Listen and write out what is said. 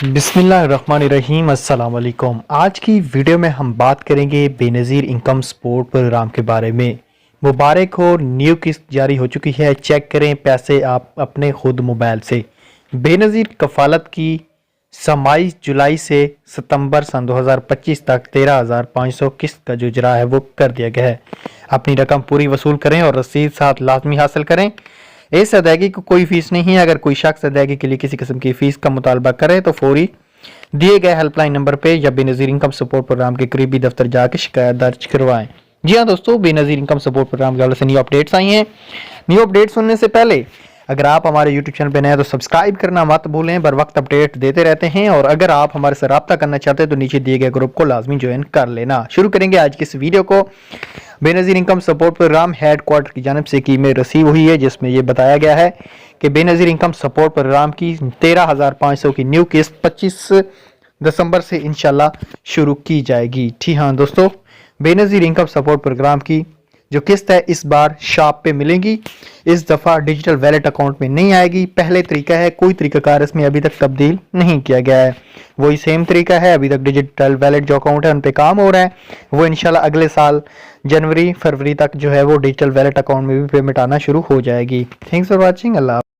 بسم اللہ الرحمن الرحیم۔ السلام علیکم۔ آج کی ویڈیو میں ہم بات کریں گے بے نظیر انکم سپورٹ پروگرام کے بارے میں۔ مبارک ہو، نیو قسط جاری ہو چکی ہے، چیک کریں پیسے آپ اپنے خود موبائل سے۔ بے نظیر کفالت کی سمائی جولائی سے ستمبر سن 2025 تک 13,500 قسط کا جو اجرا ہے وہ کر دیا گیا ہے۔ اپنی رقم پوری وصول کریں اور رسید ساتھ لازمی حاصل کریں۔ اس ادائیگی کو کوئی فیس نہیں ہے۔ اگر کوئی شخص ادائیگی کے لیے کسی قسم کی فیس کا مطالبہ کرے تو فوری دیے گئے ہیلپ لائن نمبر پہ یا بے نظیر انکم سپورٹ پروگرام کے قریبی دفتر جا کے شکایت درج کروائیں۔ جی ہاں دوستو، بے نظیر انکم سپورٹ پروگرام کے حوالے سے نیو اپڈیٹس آئی ہیں۔ نیو اپڈیٹ سننے سے پہلے اگر آپ ہمارے یوٹیوب چینل پہ نئے ہیں تو سبسکرائب کرنا مت بھولیں، بر وقت اپڈیٹ دیتے رہتے ہیں، اور اگر آپ ہمارے سے رابطہ کرنا چاہتے ہیں تو نیچے دیے گئے گروپ کو لازمی جوائن کر لینا۔ شروع کریں گے آج کی اس ویڈیو کو۔ Benazir income support programme headquarter کی جانب سے کی میل ریسیو ہوئی ہے، جس میں یہ بتایا گیا ہے کہ بے نظیر انکم سپورٹ پروگرام کی 13,500 کی نیو قسط 25 دسمبر سے انشاءاللہ شروع کی جائے گی۔ ٹھیک ہاں دوستو، بے نظیر انکم سپورٹ پروگرام کی جو قسط ہے اس بار شاپ پہ ملیں گی، اس دفعہ ڈیجیٹل ویلیٹ اکاؤنٹ میں نہیں آئے گی۔ پہلے طریقہ ہے، کوئی طریقہ کار اس میں ابھی تک تبدیل نہیں کیا گیا ہے، وہی سیم طریقہ ہے۔ ابھی تک ڈیجیٹل ویلیٹ جو اکاؤنٹ ہے ان پہ کام ہو رہا ہے، وہ انشاءاللہ اگلے سال جنوری فروری تک جو ہے وہ ڈیجیٹل ویلیٹ اکاؤنٹ میں بھی پیمنٹ آنا شروع ہو جائے گی۔ Thanks for watching. اللہ